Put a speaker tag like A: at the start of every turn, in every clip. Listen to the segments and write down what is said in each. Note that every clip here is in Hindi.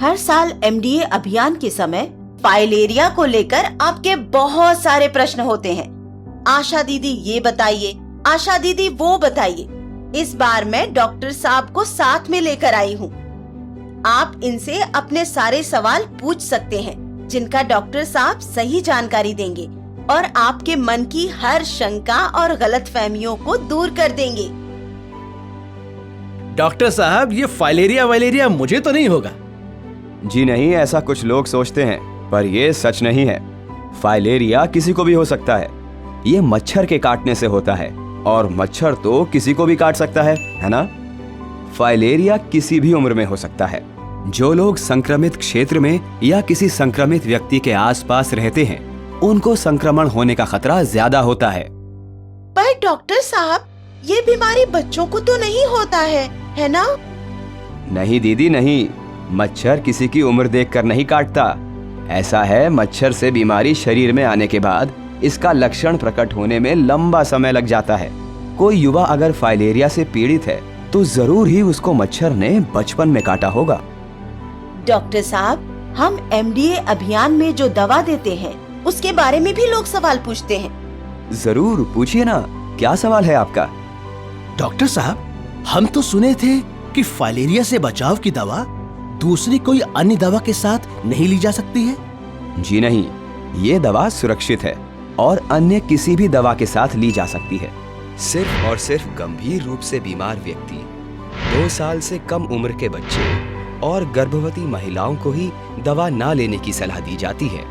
A: हर साल एमडीए अभियान के समय फाइलेरिया को लेकर आपके बहुत सारे प्रश्न होते हैं। आशा दीदी ये बताइए, आशा दीदी वो बताइए। इस बार मैं डॉक्टर साहब को साथ में लेकर आई हूँ। आप इनसे अपने सारे सवाल पूछ सकते हैं, जिनका डॉक्टर साहब सही जानकारी देंगे और आपके मन की हर शंका और गलतफहमियों को दूर कर देंगे।
B: डॉक्टर साहब, ये फाइलेरिया वाइलेरिया मुझे तो नहीं होगा?
C: जी नहीं, ऐसा कुछ लोग सोचते हैं, पर ये सच नहीं है। फाइलेरिया किसी को भी हो सकता है। ये मच्छर के काटने से होता है और मच्छर तो किसी को भी काट सकता है ना? फाइलेरिया किसी भी उम्र में हो सकता है। जो लोग संक्रमित क्षेत्र में या किसी संक्रमित व्यक्ति के आसपास रहते हैं, उनको संक्रमण होने का खतरा ज्यादा होता है।
A: पर डॉक्टर साहब, ये बीमारी बच्चों को तो नहीं होता है ना?
C: नहीं दीदी नहीं, मच्छर किसी की उम्र देखकर नहीं काटता। ऐसा है, मच्छर से बीमारी शरीर में आने के बाद इसका लक्षण प्रकट होने में लंबा समय लग जाता है। कोई युवा अगर फाइलेरिया से पीड़ित है तो जरूर ही उसको मच्छर ने बचपन में काटा होगा।
A: डॉक्टर साहब, हम एमडीए अभियान में जो दवा देते हैं उसके बारे में भी लोग सवाल पूछते हैं।
C: जरूर पूछिए ना, क्या सवाल है आपका?
B: डॉक्टर साहब, हम तो सुने थे कि फाइलेरिया से बचाव की दवा दूसरी कोई अन्य दवा के साथ नहीं ली जा सकती है।
C: जी नहीं, ये दवा सुरक्षित है और अन्य किसी भी दवा के साथ ली जा सकती है। सिर्फ और सिर्फ गंभीर रूप से बीमार व्यक्ति, 2 साल से कम उम्र के बच्चे और गर्भवती महिलाओं को ही दवा ना लेने की सलाह दी जाती है।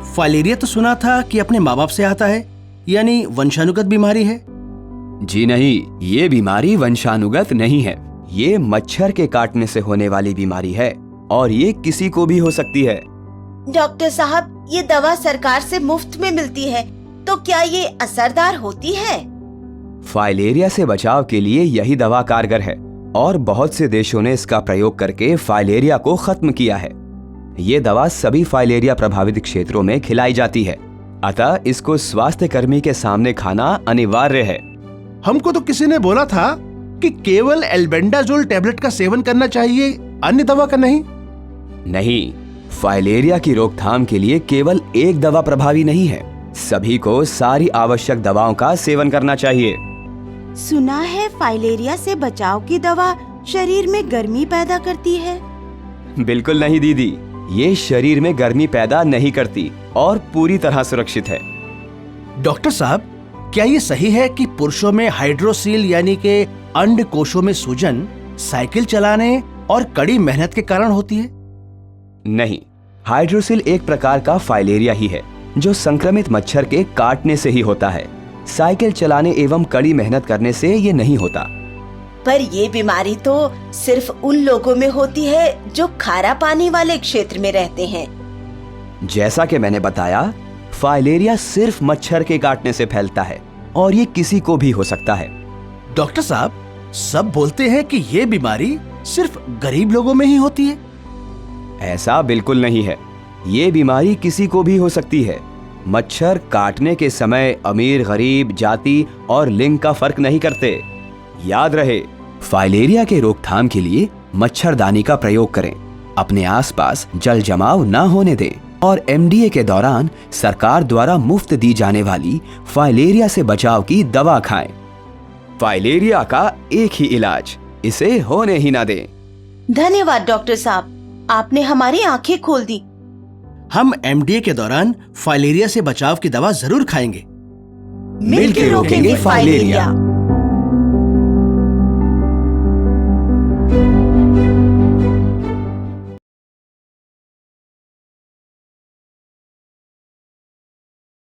B: फाइलेरिया तो सुना था कि अपने माँ बाप से आता है, यानी वंशानुगत बीमारी है।
C: जी नहीं, ये बीमारी वंशानुगत नहीं है। ये मच्छर के काटने से होने वाली बीमारी है और ये किसी को भी हो सकती है।
A: डॉक्टर साहब, ये दवा सरकार से मुफ्त में मिलती है, तो क्या ये असरदार होती है?
C: फाइलेरिया से बचाव के लिए यही दवा कारगर है और बहुत से देशों ने इसका प्रयोग करके फाइलेरिया को खत्म किया है। ये दवा सभी फाइलेरिया प्रभावित क्षेत्रों में खिलाई जाती है, अतः इसको स्वास्थ्य कर्मी के सामने खाना अनिवार्य है।
B: हमको तो किसी ने बोला था कि केवल एल्बेंडाजोल टैबलेट का सेवन करना चाहिए, अन्य दवा का नहीं।
C: नहीं, फाइलेरिया की रोकथाम के लिए केवल एक दवा प्रभावी नहीं है। सभी को सारी आवश्यक दवाओं का सेवन करना चाहिए।
A: सुना है फाइलेरिया से बचाव की दवा शरीर में गर्मी पैदा करती है।
C: बिल्कुल नहीं दीदी, ये शरीर में गर्मी पैदा नहीं करती और पूरी तरह सुरक्षित है।
B: डॉक्टर साहब, क्या ये सही है कि पुरुषों में हाइड्रोसील यानी के अंड कोशों में सूजन साइकिल चलाने और कड़ी मेहनत के कारण होती है?
C: नहीं, हाइड्रोसिल एक प्रकार का फाइलेरिया ही है जो संक्रमित मच्छर के काटने से ही होता है। साइकिल चलाने एवं कड़ी मेहनत करने से ये नहीं होता।
A: पर ये बीमारी तो सिर्फ उन लोगों में होती है जो खारा पानी वाले क्षेत्र में रहते हैं।
C: जैसा कि मैंने बताया, फाइलेरिया सिर्फ मच्छर के काटने से फैलता है और ये किसी को भी हो सकता है।
B: डॉक्टर साहब, सब बोलते हैं कि ये बीमारी सिर्फ गरीब लोगों में ही होती है।
C: ऐसा बिल्कुल नहीं है। ये बीमारी किसी को भी हो सकती है। मच्छर काटने के समय अमीर गरीब जाति और लिंग का फर्क नहीं करते। याद रहे, फाइलेरिया के रोकथाम के लिए मच्छरदानी का प्रयोग करें, अपने आसपास जल जमाव न होने दें और एमडीए के दौरान सरकार द्वारा मुफ्त दी जाने वाली फाइलेरिया से बचाव की दवा खाएं। फाइलेरिया का एक ही इलाज, इसे होने ही ना दें।
A: धन्यवाद डॉक्टर साहब, आपने हमारी आंखें खोल दी।
B: हम एमडीए के दौरान फाइलेरिया से बचाव की दवा जरूर खाएंगे।
A: मिलकर रोकेंगे फाइलेरिया।